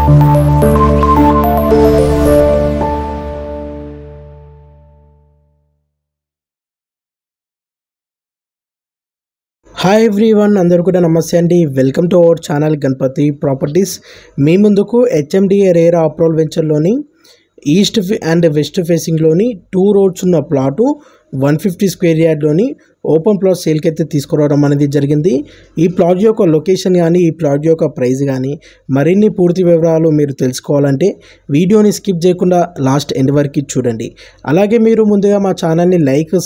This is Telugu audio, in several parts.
హాయ్ ఎవ్రీవన్, అందరూ కూడా నమస్తే అండి. Welcome to our channel Ganapati properties. మీ ముందుకు హెచ్ఎండిఏ రేరా అప్రోల్ వెంచర్లోని ఈస్ట్ అండ్ వెస్ట్ ఫేసింగ్లోని 2 రోడ్స్ ఉన్న ప్లాటు 150 స్క్వేర్ యార్డ్లోని ఓపెన్ ప్లాట్ సేల్కి అయితే తీసుకురావడం అనేది జరిగింది. ఈ ప్లాట్ యొక్క లొకేషన్ కానీ ఈ ప్లాట్ యొక్క ప్రైస్ కానీ మరిన్ని పూర్తి వివరాలు మీరు తెలుసుకోవాలంటే వీడియోని స్కిప్ చేయకుండా లాస్ట్ ఎండ్ వరకు చూడండి. అలాగే మీరు ముందుగా మా ఛానల్ని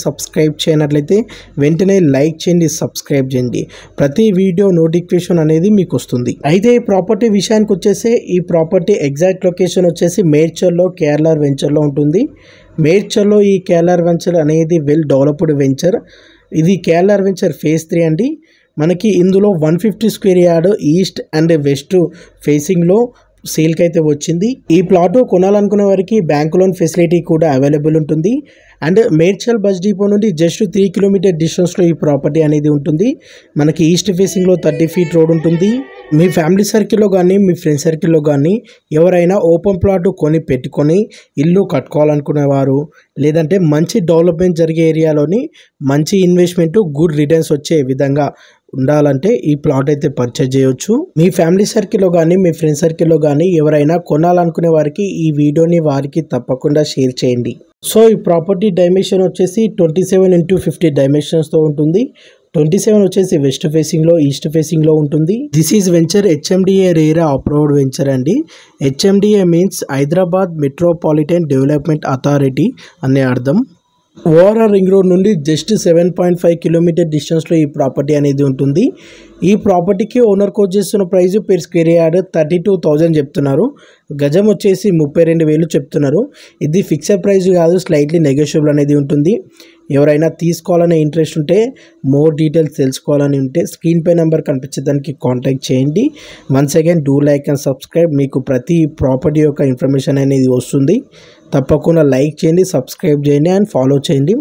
సబ్స్క్రైబ్ చేయనట్లయితే వెంటనే లైక్ చేయండి, సబ్స్క్రైబ్ చేయండి. ప్రతి వీడియో నోటిఫికేషన్ అనేది మీకు వస్తుంది. అయితే ఈ ప్రాపర్టీ విషయానికి వచ్చేసి ఈ ప్రాపర్టీ ఎగ్జాక్ట్ లొకేషన్ వచ్చేసి మేడ్చల్లో కేరళ వెంచర్లో ఉంటుంది. మేడ్చల్లో ఈ కేరళ వెంచర్ అనేది వెల్ డెవలప్డ్ వెంచర్. ఇది కేరళ వెంచర్ ఫేజ్ 3 అండి. మనకి ఇందులో 150 square yard east and west ఫేసింగ్లో సేల్కి అయితే వచ్చింది. ఈ ప్లాట్ కొనాలనుకునే వారికి బ్యాంక్ లోన్ ఫెసిలిటీ కూడా అవైలబుల్ ఉంటుంది. అండ్ మేడ్చల్ బస్ డిపో నుండి జస్ట్ 3 కిలోమీటర్ డిస్టెన్స్లో ఈ ప్రాపర్టీ అనేది ఉంటుంది. మనకి ఈస్ట్ ఫేసింగ్లో 30 ఫీట్ రోడ్ ఉంటుంది. మీ ఫ్యామిలీ సర్కిల్లో కానీ మీ ఫ్రెండ్ సర్కిల్లో కానీ ఎవరైనా ఓపెన్ ప్లాట్ కొని పెట్టుకొని ఇల్లు కట్టుకోవాలనుకునేవారు, లేదంటే మంచి డెవలప్మెంట్ జరిగే ఏరియాలోని మంచి ఇన్వెస్ట్మెంట్ గుడ్ రిటర్న్స్ వచ్చే విధంగా ఉండాలంటే ఈ ప్లాట్ అయితే పర్చేజ్ చేయొచ్చు. మీ ఫ్యామిలీ సర్కిల్లో కానీ మీ ఫ్రెండ్ సర్కిల్లో కానీ ఎవరైనా కొనాలనుకునే వారికి ఈ వీడియోని వారికి తప్పకుండా షేర్ చేయండి. సో ఈ ప్రాపర్టీ డైమెన్షన్ వచ్చేసి 27x50 డైమెన్షన్స్తో ఉంటుంది. 27 వచ్చేసి వెస్ట్ ఫేసింగ్లో ఈస్ట్ ఫేసింగ్లో ఉంటుంది. This is venture HMDA RERA approved venture అండి. HMDA means Hyderabad metropolitan development authority అనే అర్థం. ఓఆర్ఆర్ రింగ్ రోడ్ నుండి జస్ట్ 7.5 కిలోమీటర్ డిస్టెన్స్లో ఈ ప్రాపర్టీ అనేది ఉంటుంది. ఈ ప్రాపర్టీకి ఓనర్ కోట్ చేస్తున్న ప్రైస్ పెర్ స్క్వేర్ యార్డ్ 32,000 చెప్తున్నారు. గజం వచ్చేసి 32,000 చెప్తున్నారు. ఇది ఫిక్స్డ్ ప్రైస్ కాదు, స్లైట్లీ నెగోషియబుల్ అనేది ఉంటుంది. ఎవరైనా తీసుకోవాలనే ఇంట్రెస్ట్ ఉంటే, మోర్ డీటెయిల్స్ తెలుసుకోవాలని ఉంటే స్క్రీన్ పై నెంబర్ కనిపించే దానికి కాంటాక్ట్ చేయండి. Once again do like and subscribe. మీకు ప్రతి ప్రాపర్టీ యొక్క ఇన్ఫర్మేషన్ అనేది వస్తుంది. తప్పకుండా లైక్ చేయండి, సబ్స్క్రైబ్ చేయండి అండ్ ఫాలో చేయండి.